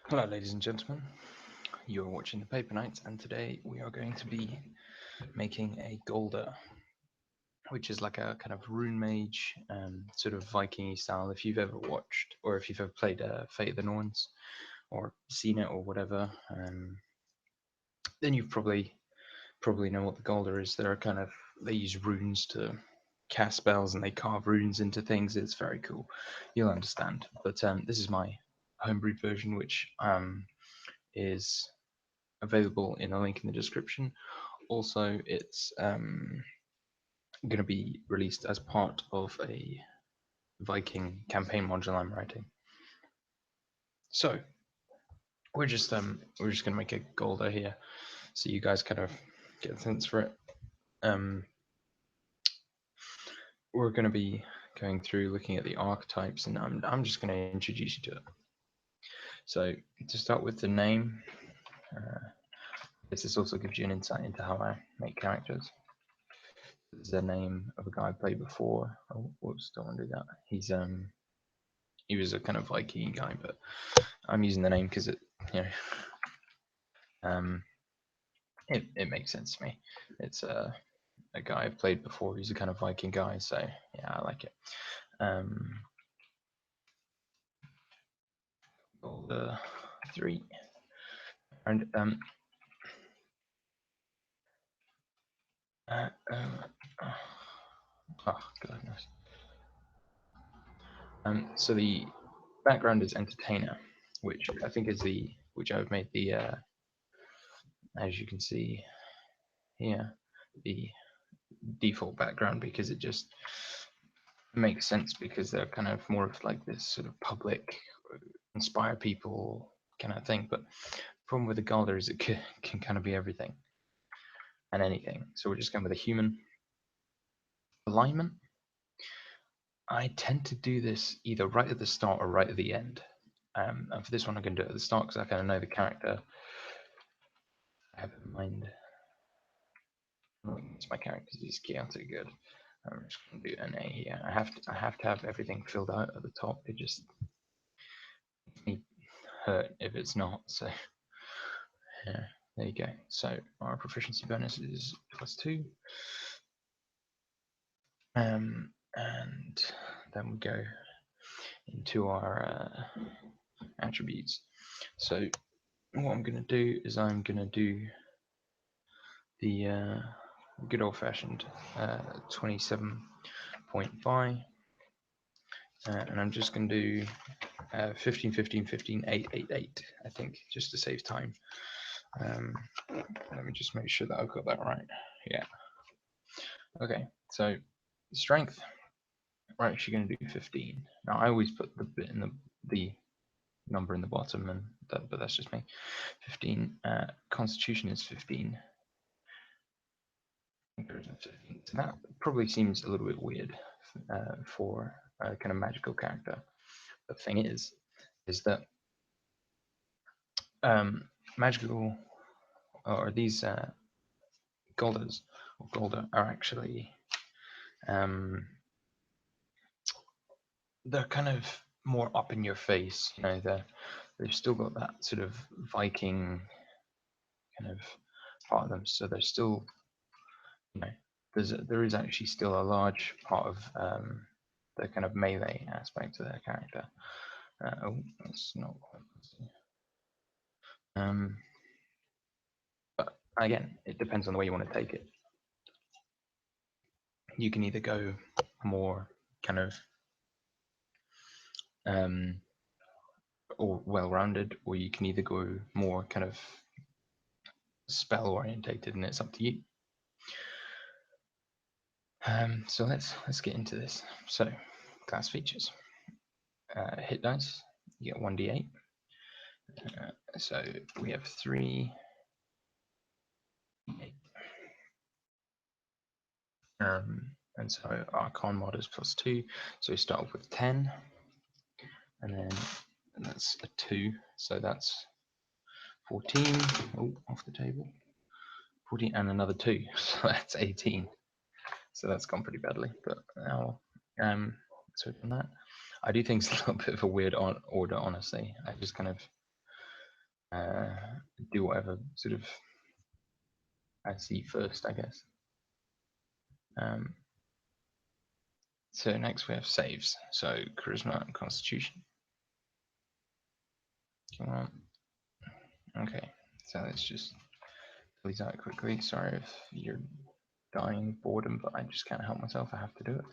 Hello, ladies and gentlemen. You're watching the Paper Knights, and today we are going to be making a Galdr, which is like a kind of rune mage, sort of Viking style. If you've ever watched, or if you've ever played Fate of the Norns, or seen it, or whatever, then you probably know what the Galdr is. They're kind of they use runes to cast spells, and they carve runes into things. It's very cool. You'll understand. But this is my homebrew version, which is available in a link in the description. Also, it's going to be released as part of a Viking campaign module I'm writing. So we're just going to make a Golda here, so you guys kind of get a sense for it. We're going to be going through looking at the archetypes, and I'm just going to introduce you to it. So to start with the name, this also gives you an insight into how I make characters. This is the name of a guy I played before. Oh, whoops, don't want to do that. He was a kind of Viking guy, but I'm using the name because you know, it makes sense to me. It's a guy I've played before. He's a kind of Viking guy, so yeah, I like it. The 3 and uh, uh, oh goodness. So the background is entertainer, which I think is which I've made the as you can see here, the default background, because it just makes sense, because they're kind of more of like this sort of public, inspire people kind of thing. But the problem with the Galdr is it can kind of be everything and anything. So we're just going with a human alignment. I tend to do this either right at the start or right at the end. And for this one, I'm going to do it at the start because I kind of know the character. I have in mind. It's my character is chaotic good. I'm just going to do an A here. I have to have everything filled out at the top. It just makes me hurt if it's not. So yeah, there you go. So our proficiency bonus is +2. And then we go into our attributes. So what I'm going to do is I'm going to do the good old-fashioned 27.5, and I'm just going to do 15, 15, 15, 8, 8, 8, I think, just to save time. Let me just make sure that I've got that right. Yeah. Okay, so strength, we're actually going to do 15. Now, I always put the bit in the number in the bottom, but that's just me. 15. Constitution is 15. So that probably seems a little bit weird for a kind of magical character. The thing is that magical, or these Golders or Golder are actually they're kind of more up in your face. You know, they've still got that sort of Viking kind of part of them. So there's still, you know, there is actually still a large part of the kind of melee aspect of their character. Oh, that's not quite. But again, it depends on the way you want to take it. You can either go more kind of or well-rounded, or you can either go more kind of spell orientated, and it's up to you. So let's get into this. So class features. Hit dice, you get 1d8. So we have 3, 8. And so our con mod is +2. So we start off with 10, and then that's a 2. So that's 14. Oh, off the table. 14 and another 2. So that's 18. So that's gone pretty badly. But now, so from that, I do think it's a little bit of a weird order, honestly. I just kind of do whatever sort of I see first, I guess. So next we have saves. So charisma and constitution. Come on. Okay, so let's just delete that quickly. Sorry if you're dying of boredom, but I just can't help myself. I have to do it.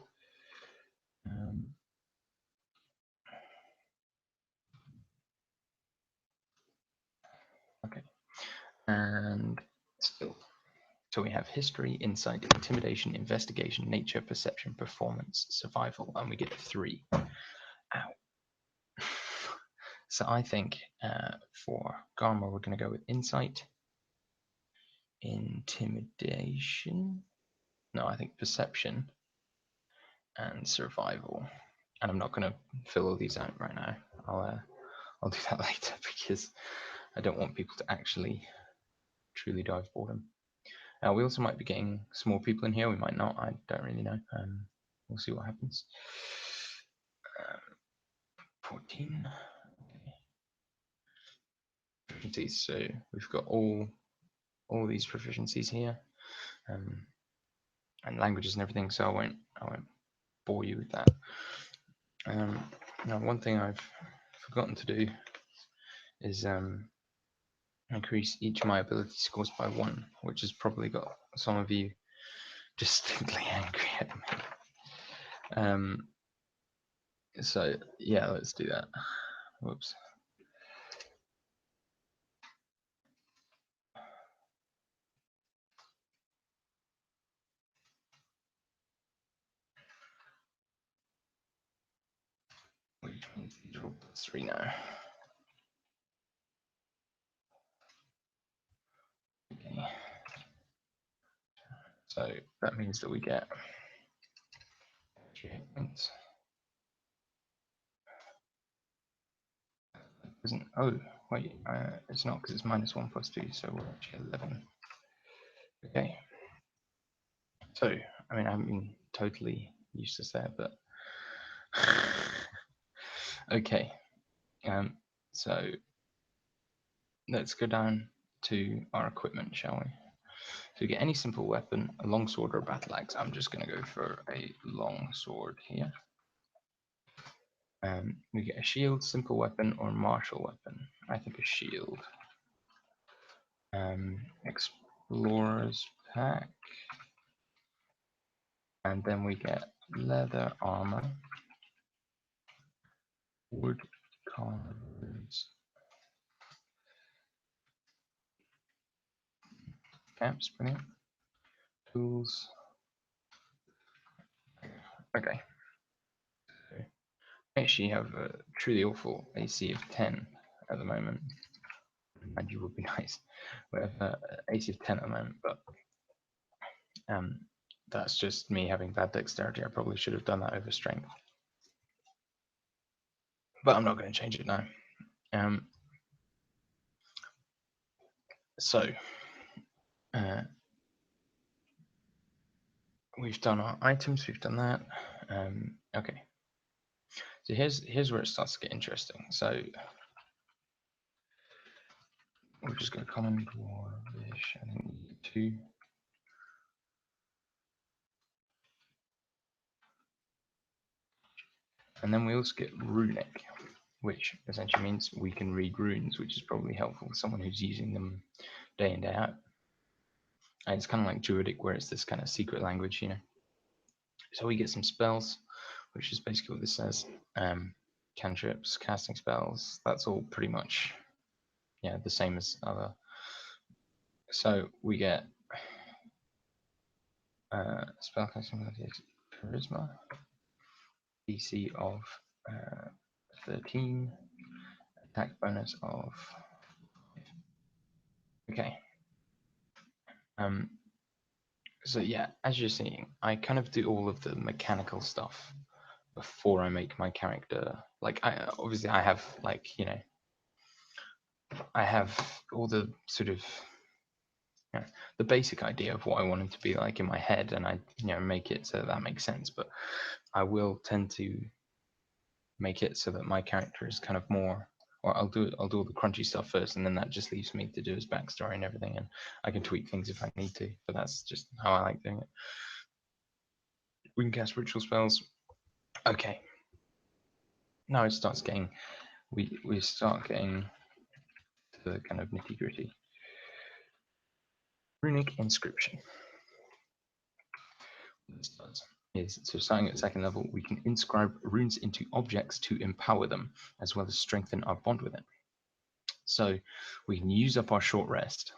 Okay, and still. So we have history, insight, intimidation, investigation, nature, perception, performance, survival, and we get 3. Ow. So I think for Garma, we're going to go with insight, intimidation. No, I think perception and survival. And I'm not going to fill all these out right now. I'll do that later because I don't want people to actually truly die of boredom. We also might be getting some more people in here. We might not. I don't really know. We'll see what happens. 14. Okay. So we've got all these proficiencies here, and languages and everything. So I won't bore you with that. Now, one thing I've forgotten to do is increase each of my ability scores by 1, which has probably got some of you distinctly angry at me. So yeah, let's do that. Whoops. Which means these are all +3 now. Okay. So that means that we get 3 hit points. Isn't, oh wait, it's not because it's -1 + 2, so we're actually 11. Okay. So I mean I haven't been totally useless there, but okay. So let's go down to our equipment, shall we? So we get any simple weapon, a long sword or a battle axe. I'm just going to go for a long sword here. We get a shield, simple weapon, or martial weapon. I think a shield. Explorer's pack. And then we get leather armor, wood carvers, caps, brilliant. Tools. Okay. So I actually have a truly awful AC of 10 at the moment. And you would be nice. We have AC of 10 at the moment, but that's just me having bad dexterity. I probably should have done that over strength. But I'm not going to change it now. So we've done our items, we've done that. Okay. So here's where it starts to get interesting. So we'll just go common dwarvish, I think 2. And then we also get runic, which essentially means we can read runes, which is probably helpful for someone who's using them day in, day out. And it's kind of like Druidic, where it's this kind of secret language, you know. So we get some spells, which is basically what this says. Cantrips, casting spells, that's all pretty much, yeah, the same as other. So we get spellcasting ability, charisma, DC of 13, attack bonus of 5. Okay. So yeah, as you're seeing, I kind of do all of the mechanical stuff before I make my character. Like, obviously I have, like, you know, I have all the sort of the basic idea of what I want him to be like in my head, and I, you know, make it so that makes sense. But I will tend to make it so that my character is kind of more or I'll do all the crunchy stuff first, and then that just leaves me to do his backstory and everything, and I can tweak things if I need to. But that's just how I like doing it. We can cast ritual spells. Okay. Now it starts getting, we start getting to the kind of nitty gritty. Runic inscription. What this does is, so starting at second level, we can inscribe runes into objects to empower them, as well as strengthen our bond with it. So we can use up our short rest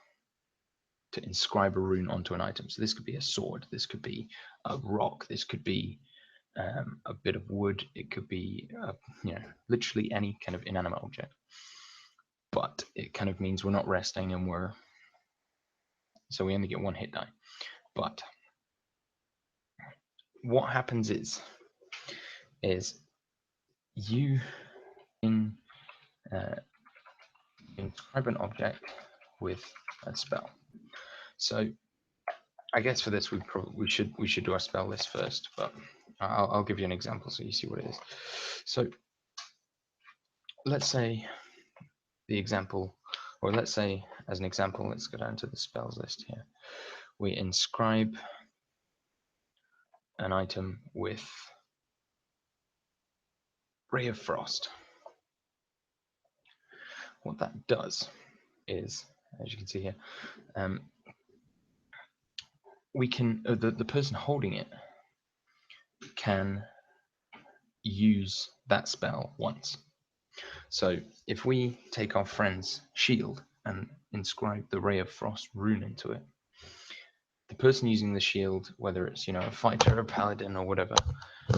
to inscribe a rune onto an item. So this could be a sword, this could be a rock, this could be a bit of wood, it could be literally any kind of inanimate object. But it kind of means we're not resting, and so we only get one hit die. But what happens is you can inscribe an object with a spell. So I guess for this we should do our spell list first, but I'll give you an example so you see what it is. So let's say let's say as an example, let's go down to the spells list here. We inscribe an item with Ray of Frost. What that does is, as you can see here, we can the person holding it can use that spell once. So if we take our friend's shield and inscribe the Ray of Frost rune into it, the person using the shield, whether it's a fighter, a paladin, or whatever,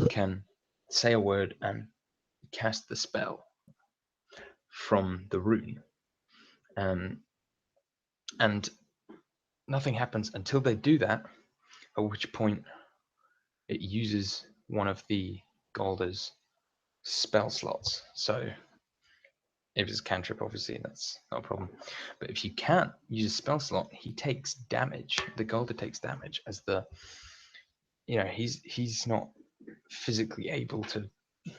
can say a word and cast the spell from the rune, and nothing happens until they do that, at which point it uses one of the Galdr's spell slots. So if it's a cantrip, obviously that's not a problem. But if you can't use a spell slot, he takes damage. The Galdr takes damage as he's not physically able to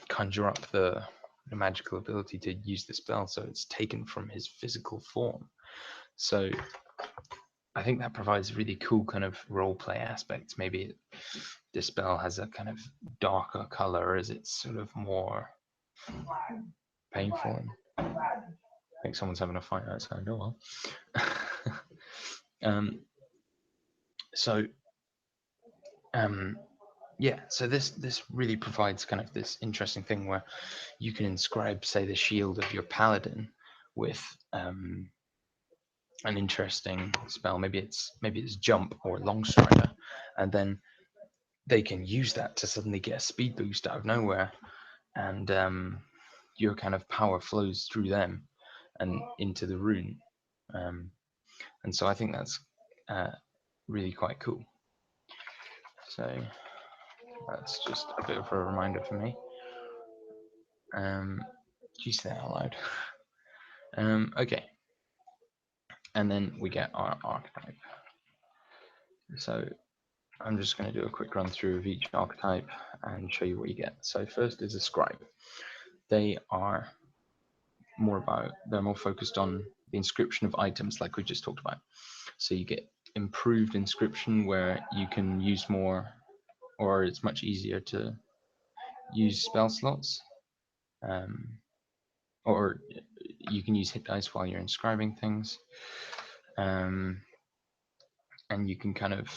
conjure up the magical ability to use the spell, so it's taken from his physical form. So I think that provides really cool kind of role play aspects. Maybe the spell has a kind of darker color as it's sort of more painful. And I think someone's having a fight outside. Oh well. So this really provides kind of this interesting thing where you can inscribe, say, the shield of your paladin with an interesting spell. Maybe it's jump or long strider, and then they can use that to suddenly get a speed boost out of nowhere, and your kind of power flows through them and into the rune. And so I think that's really quite cool. So that's just a bit of a reminder for me. Do you say that out loud? Okay. And then we get our archetype. So I'm just going to do a quick run through of each archetype and show you what you get. So first is a scribe. They are they're more focused on the inscription of items like we just talked about. So you get improved inscription where you can use more, or it's much easier to use spell slots, or you can use hit dice while you're inscribing things, and you can kind of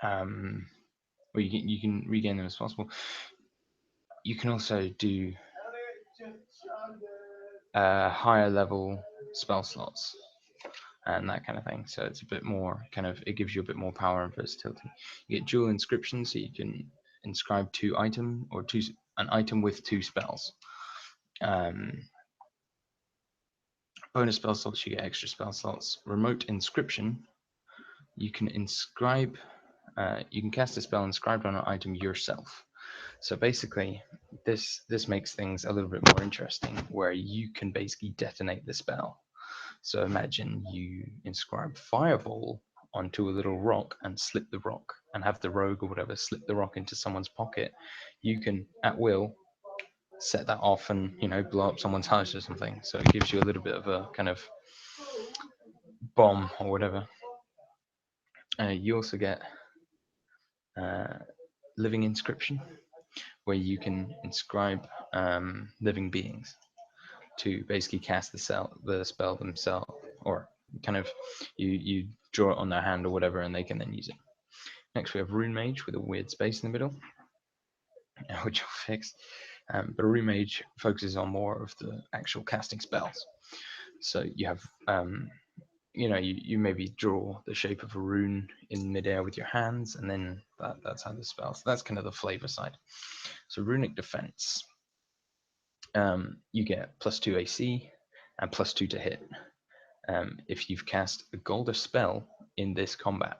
or you can regain them as possible. You can also do higher level spell slots and that kind of thing. So it's a bit more it gives you a bit more power and versatility. You get dual inscription, so you can inscribe an item with two spells. Bonus spell slots, you get extra spell slots. Remote inscription, you can inscribe, you can cast a spell inscribed on an item yourself. So basically, this makes things a little bit more interesting, where you can basically detonate the spell. So imagine you inscribe Fireball onto a little rock and slip the rock, and have the rogue or whatever slip the rock into someone's pocket. You can, at will, set that off and blow up someone's house or something. So it gives you a little bit of a kind of bomb or whatever. You also get uh, living inscription, where you can inscribe living beings to basically cast the spell themselves, or kind of you draw it on their hand or whatever, and they can then use it. Next, we have Rune Mage with a weird space in the middle, which I'll fix. But a Rune Mage focuses on more of the actual casting spells. So you have, you maybe draw the shape of a rune in midair with your hands, and then that's how the spell. So that's kind of the flavor side. So Runic Defense, you get +2 AC and +2 to hit if you've cast a Galdr spell in this combat.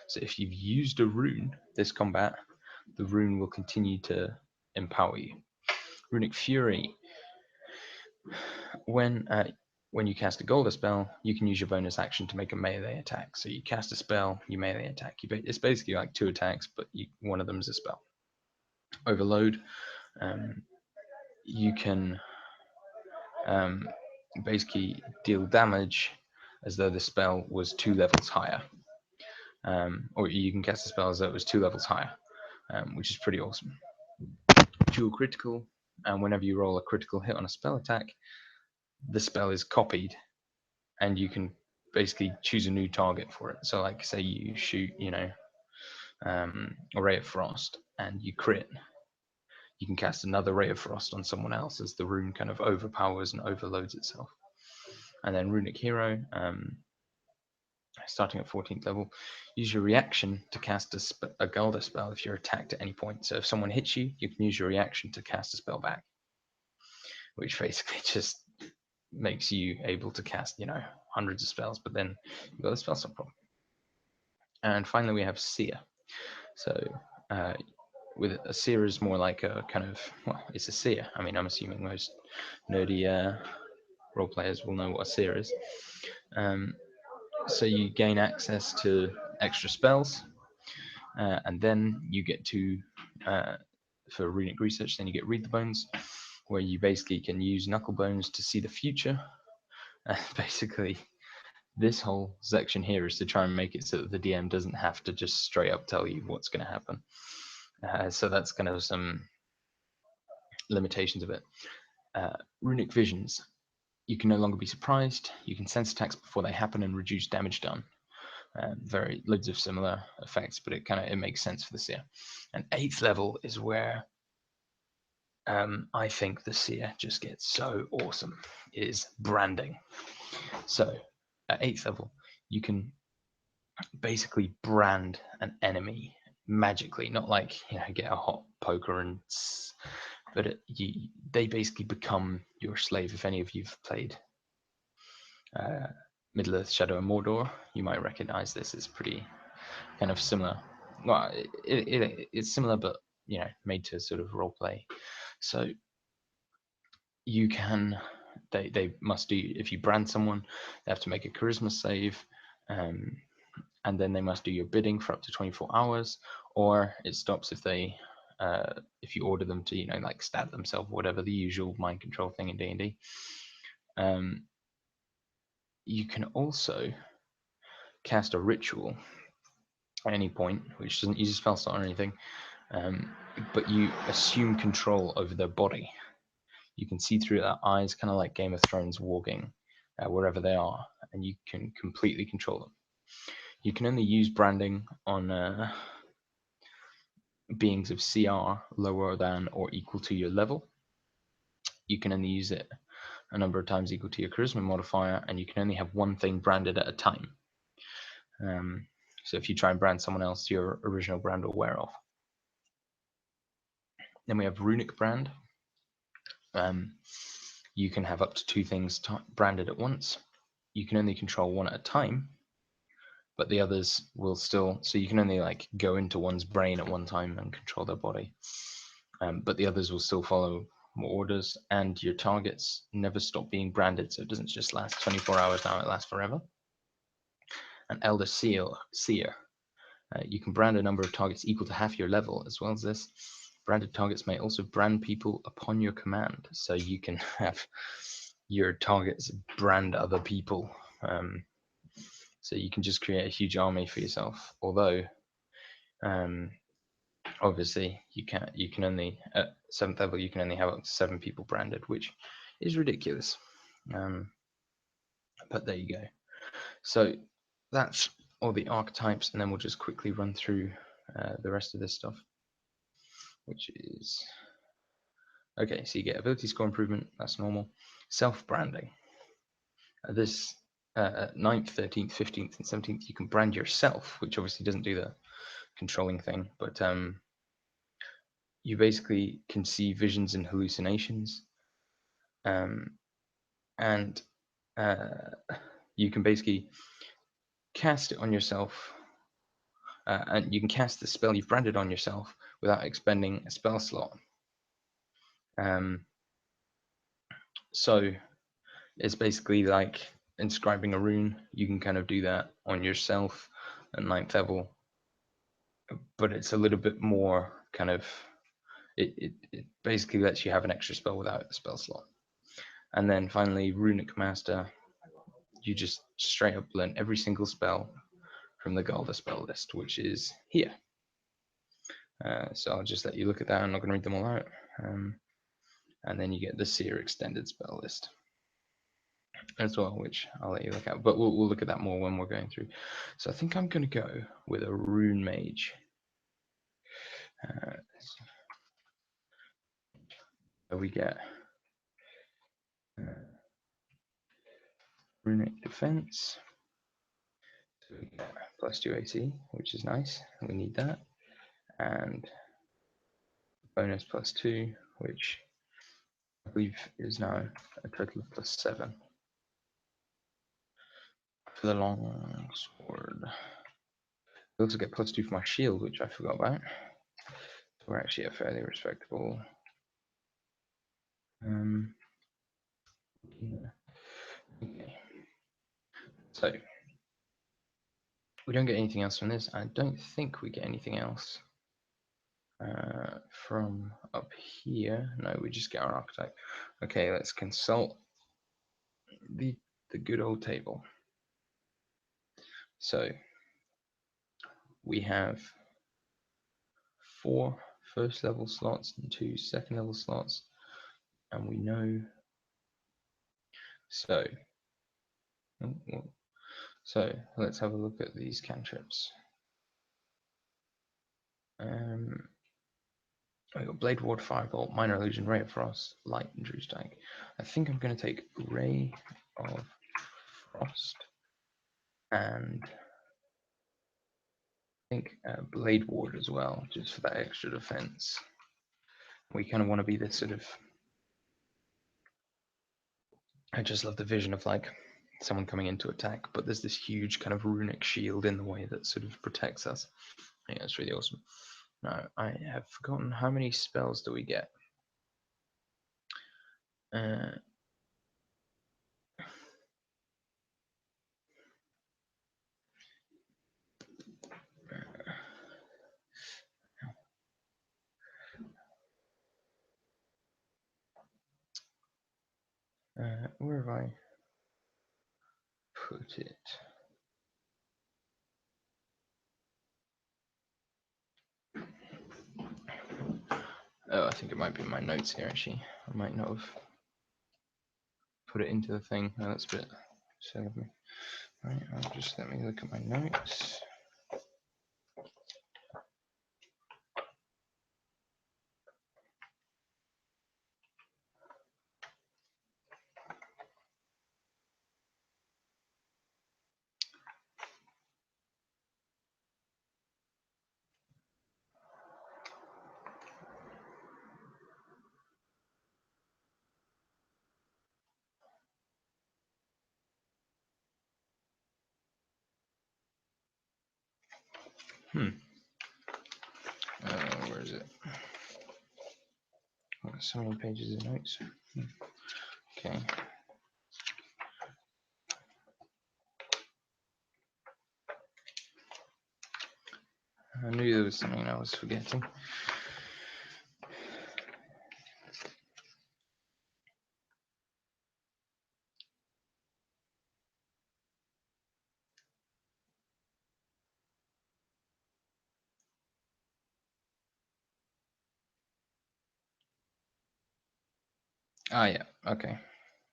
So if you've used a rune this combat, the rune will continue to empower you. Runic Fury, when you cast a Galdr spell, you can use your bonus action to make a melee attack. So you cast a spell, you melee attack. It's basically like 2 attacks, but one of them is a spell. Overload, you can basically deal damage as though the spell was 2 levels higher. Or you can cast a spell as though it was 2 levels higher, which is pretty awesome. Dual critical, and whenever you roll a critical hit on a spell attack, the spell is copied, and you can basically choose a new target for it. So, like, say you shoot, a ray of frost, and you crit, you can cast another ray of frost on someone else as the rune kind of overpowers and overloads itself. And then Runic Hero, starting at 14th level, use your reaction to cast a Galdr spell if you're attacked at any point. So if someone hits you, you can use your reaction to cast a spell back, which basically just makes you able to cast, hundreds of spells, but then you've got the spell stop problem. And finally, we have Seer. So with a Seer is more like a kind of, well, it's a Seer. I mean, I'm assuming most nerdy role players will know what a Seer is. So you gain access to extra spells, and then you get to, for runic research, then you get Read the Bones, where you basically can use knuckle bones to see the future. Basically, this whole section here is to try and make it so that the DM doesn't have to just straight up tell you what's going to happen. So that's kind of some limitations of it. Runic Visions. You can no longer be surprised. You can sense attacks before they happen and reduce damage done. Loads of similar effects, but it makes sense for the Seer. And 8th level is where I think the Seer just gets so awesome, is branding. So at 8th level, you can basically brand an enemy magically, not like get a hot poker but they basically become your slave. If any of you've played Middle-earth, Shadow and Mordor, you might recognize this. It's pretty kind of similar. Well, it's similar, but made to sort of role play. So you can, they must do, if you brand someone, they have to make a charisma save, and then they must do your bidding for up to 24 hours, or it stops if you order them to like stab themselves, whatever the usual mind control thing in D&D. You can also cast a ritual at any point, which doesn't use a spell slot or anything, but you assume control over their body. You can see through their eyes, kind of like Game of Thrones walking, wherever they are, and you can completely control them. You can only use branding on beings of CR lower than or equal to your level. You can only use it a number of times equal to your charisma modifier, and you can only have one thing branded at a time. So if you try and brand someone else, your original brand will wear off. Then we have Runic Brand. You can have up to 2 things branded at once. You can only control one at a time, but the others will still, so you can only like go into one's brain at one time and control their body, but the others will still follow orders, and your targets never stop being branded, so it doesn't just last 24 hours now, it lasts forever. And Elder Seer, you can brand a number of targets equal to half your level. As well as this, Branded targets may also brand people upon your command, so you can have your targets brand other people. So you can just create a huge army for yourself. Although, obviously, you can only at 7th level you can only have up to 7 people branded, which is ridiculous. But there you go. So that's all the archetypes, and then we'll just quickly run through the rest of this stuff, which is okay. So you get ability score improvement. That's normal. Self-branding. This 9th, 13th, 15th, and 17th, you can brand yourself, which obviously doesn't do the controlling thing, but you basically can see visions and hallucinations, and you can basically cast it on yourself, and you can cast the spell you've branded on yourself without expending a spell slot. So it's basically like inscribing a rune. You can kind of do that on yourself at 9th level, but it's a little bit more kind of, it basically lets you have an extra spell without a spell slot. And then finally, Runic Master, you just straight up learn every single spell from the Galdr spell list, which is here. So I'll just let you look at that. I'm not going to read them all out. And then you get the Seer extended spell list as well, which I'll let you look at. But we'll look at that more when we're going through. So I think I'm going to go with a Rune Mage. So we get Runic Defense. So we get +2 AC, which is nice. We need that. And bonus +2, which I believe is now a total of +7 for the long sword. I also get +2 for my shield, which I forgot about. So we're actually a fairly respectable. Yeah. Okay. So we don't get anything else from this. I don't think we get anything else from up here. No, we just get our archetype. Okay, let's consult the good old table. So we have 4 first level slots and 2 second level slots, and we know so. So let's have a look at these cantrips. I got Blade Ward, Firebolt, Minor Illusion, Ray of Frost, Light, and Drew Strike. I think I'm going to take Ray of Frost and I think Blade Ward as well, just for that extra defense. We kind of want to be this sort of. I just love the vision of like someone coming in to attack, but there's this huge kind of runic shield in the way that sort of protects us. I think that's really awesome. Now, I have forgotten how many spells do we get. Where have I put it? Oh, I think it might be in my notes here actually. I might not have put it into the thing. Oh, that's a bit silly of me. Right, I'll just let me look at my notes. Where is it? Oh, so many pages of notes. Okay. I knew there was something I was forgetting. Ah, yeah. Okay.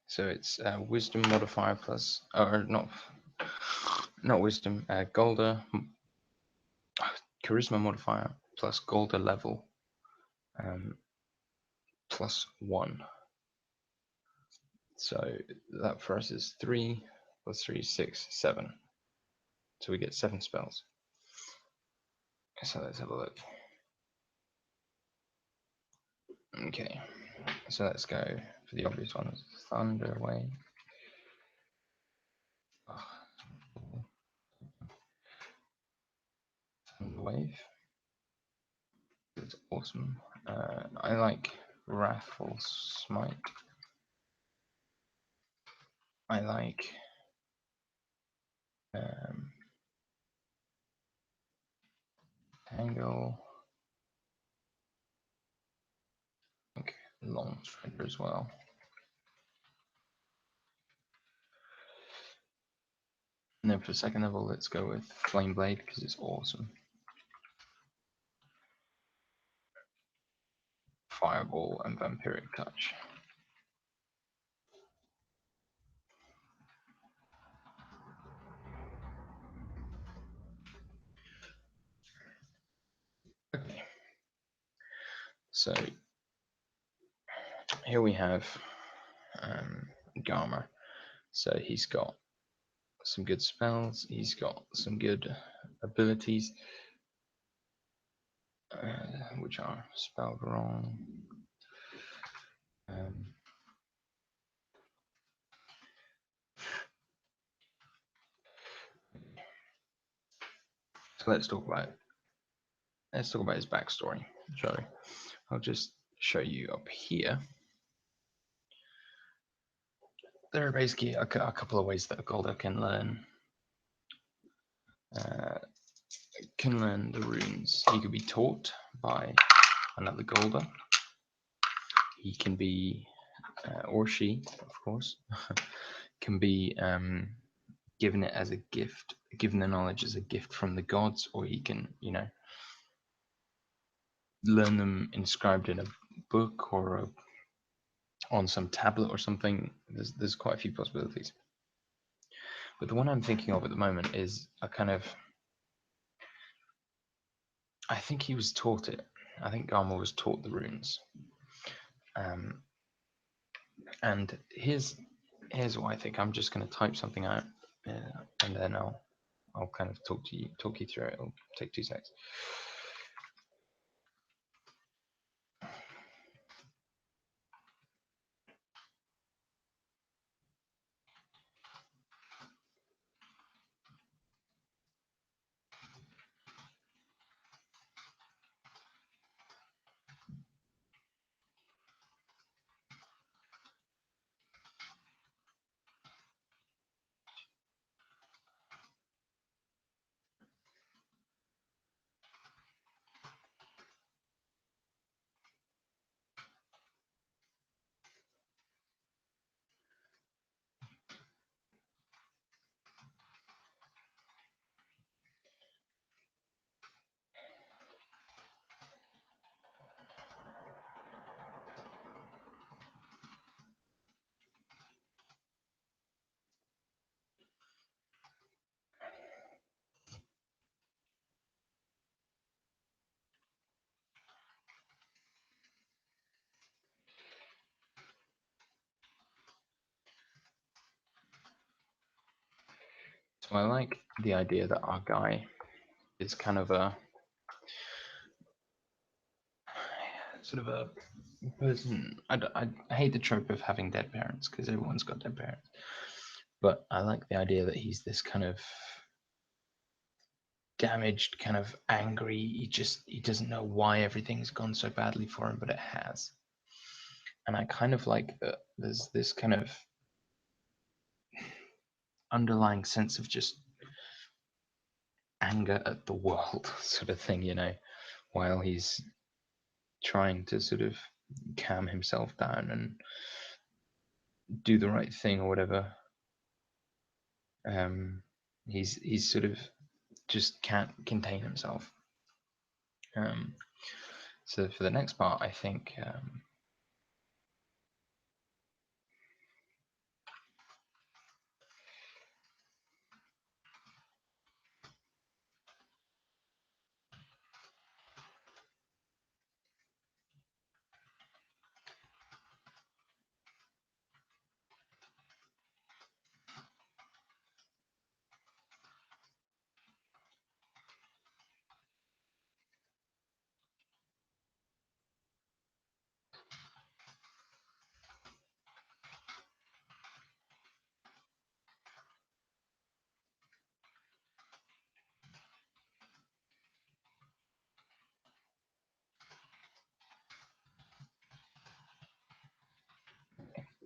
So it's wisdom modifier plus, or not wisdom. Galdr charisma modifier plus Galdr level um, +1. So that for us is 3 plus 3, 6, 7. So we get 7 spells. So let's have a look. Okay. So let's go for the obvious ones. Thunder Wave. Thunder Wave. It's awesome. I like Wrathful Smite. I like um, Tangle. I think Long Strider as well. And then for second level, let's go with Flame Blade because it's awesome. Fireball and Vampiric Touch. Okay. So here we have Garmer. So he's got some good spells. He's got some good abilities, which are spelled wrong. Um, so let's talk about his backstory. So I'll just show you up here. There are basically a couple of ways that a Galdr uh, can learn the runes. He could be taught by another Galdr. He can be, or she, of course, can be given it as a gift, given the knowledge as a gift from the gods, or he can, learn them inscribed in a book or on some tablet or something. There's quite a few possibilities. But the one I'm thinking of at the moment is a kind of, I think he was taught it. I think Garma was taught the runes. And here's what I think. I'm just going to type something out, and then I'll kind of talk you through it. It'll take 2 seconds. So I like the idea that our guy is kind of a sort of a person. I hate the trope of having dead parents because everyone's got dead parents. But I like the idea that he's this kind of damaged, kind of angry. He doesn't know why everything's gone so badly for him, but it has. And I kind of like that there's this kind of underlying sense of just anger at the world sort of thing, while he's trying to sort of calm himself down and do the right thing or whatever. He's sort of just can't contain himself. So for the next part, I think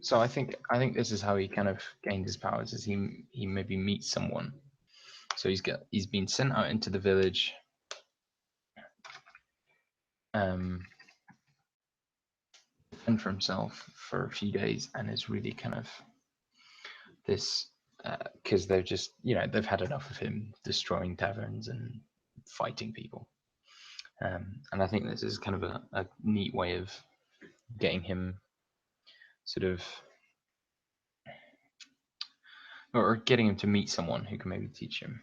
So I think this is how he kind of gained his powers. Is he maybe meets someone. So he's been sent out into the village, um, and for himself for a few days, and is really kind of this because they've just they've had enough of him destroying taverns and fighting people. And I think this is kind of a neat way of getting him sort of, or getting him to meet someone who can maybe teach him.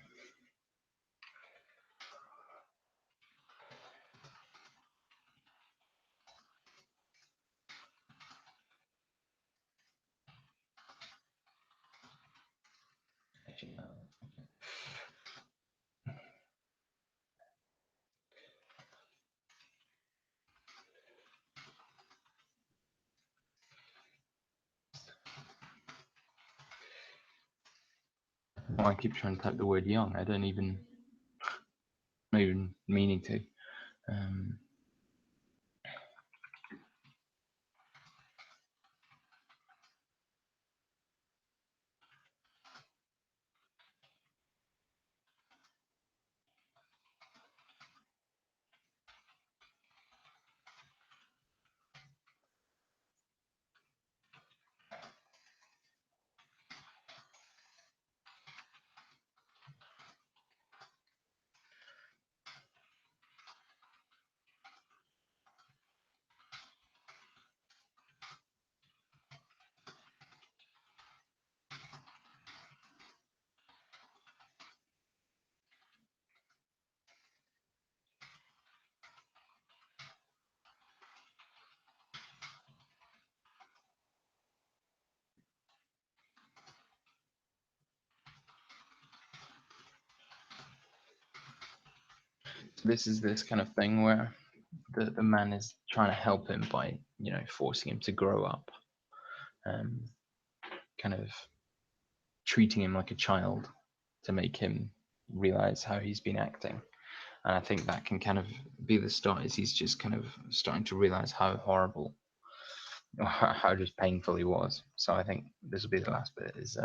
Actually, no. Oh, I keep trying to type the word young. I don't even, not even meaning to. Um, this is this kind of thing where the man is trying to help him by forcing him to grow up, um, kind of treating him like a child to make him realize how he's been acting. And I think that can kind of be the start, is he's just kind of starting to realize how horrible or how just painful he was. So I think this will be the last bit, is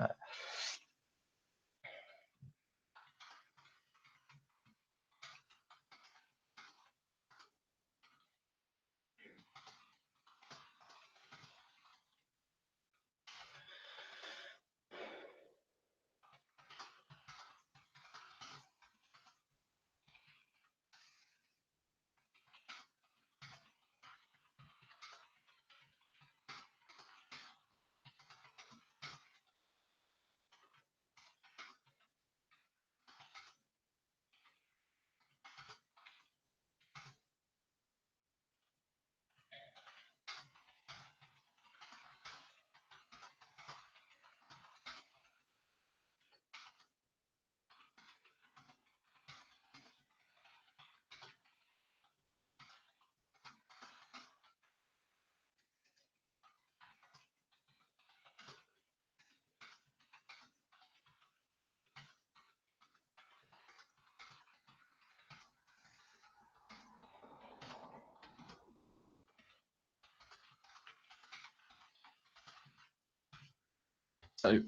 so.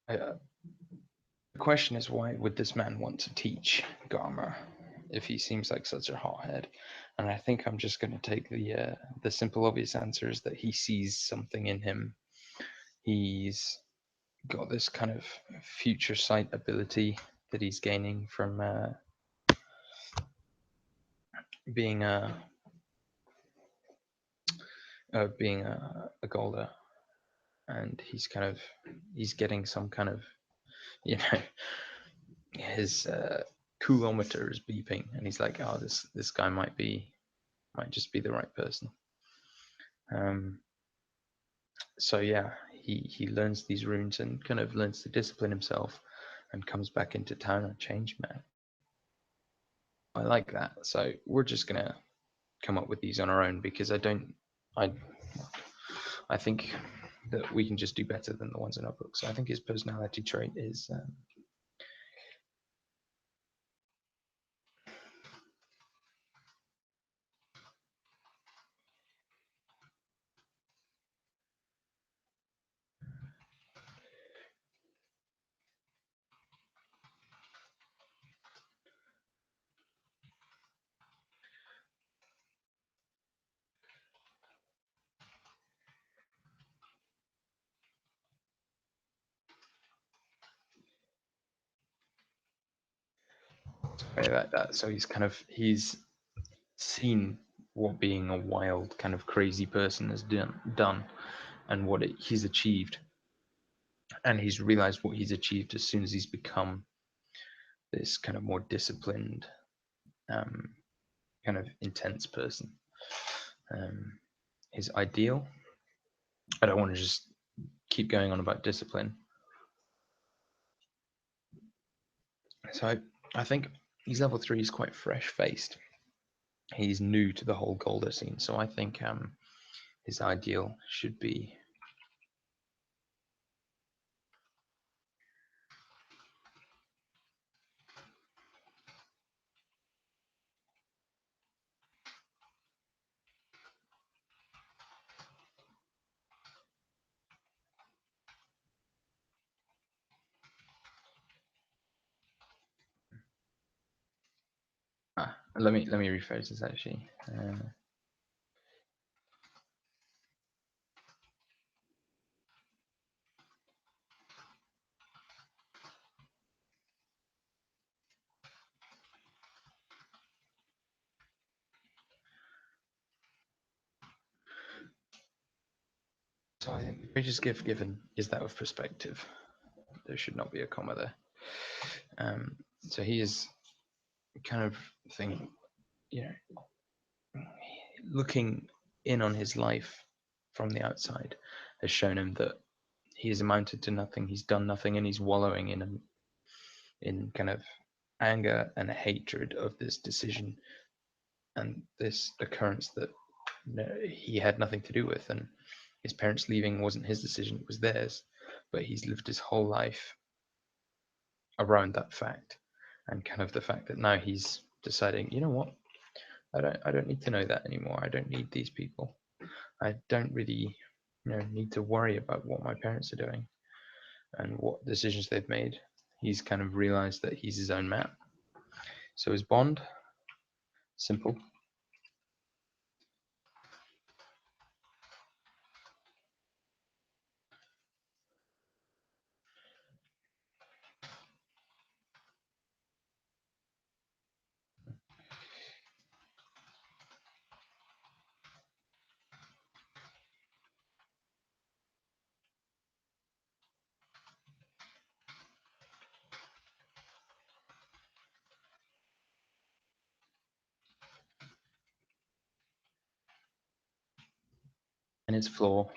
The question is, why would this man want to teach Garmer if he seems like such a hothead? And I think I'm just going to take the simple, obvious answer is that he sees something in him. He's got this kind of future sight ability that he's gaining from being a Galdr, and he's getting some kind of you know his coolometer is beeping, and he's like, oh, this guy might just be the right person. Um, so yeah, he learns these runes and kind of learns to discipline himself, and comes back into town a changed man. I like that. So we're just gonna come up with these on our own, because I I think that we can just do better than the ones in our books. So I think his personality trait is like that. So he's seen what being a wild kind of crazy person has done and what he's achieved, and he's realized what he's achieved as soon as he's become this kind of more disciplined, um, kind of intense person. Um, his ideal. I don't want to just keep going on about discipline. So I think he's level 3. He's quite fresh faced. He's new to the whole Galdr scene. So I think his ideal should be. Let me rephrase this actually. So I think the greatest gift given is that of perspective. There should not be a comma there. So he is kind of thing, you know, looking in on his life from the outside has shown him that he has amounted to nothing. He's done nothing, and he's wallowing in kind of anger and hatred of this decision and this occurrence that he had nothing to do with. And his parents leaving wasn't his decision; it was theirs. But he's lived his whole life around that fact, and kind of the fact that now he's deciding, you know what, I don't need to know that anymore. I don't need these people. I don't really, need to worry about what my parents are doing and what decisions they've made. He's kind of realized that he's his own man. So his bond, simple. And his flaw,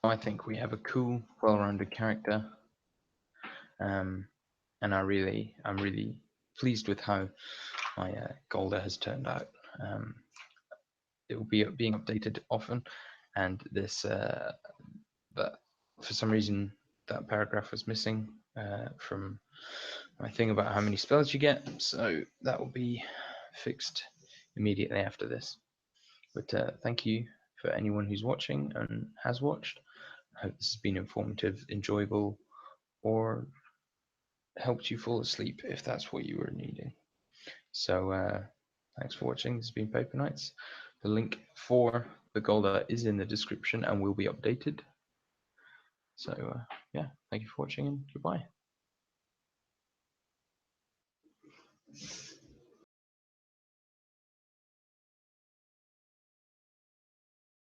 I think we have a cool, well-rounded character, um, and I'm really pleased with how my Golda has turned out. It will be being updated often, and but for some reason that paragraph was missing from my thing about how many spells you get, so that will be fixed immediately after this. But thank you for anyone who's watching and has watched. I hope this has been informative, enjoyable, or helped you fall asleep if that's what you were needing. So thanks for watching. This has been Paper Knights. The link for the Galdr is in the description and will be updated. So yeah, thank you for watching and goodbye.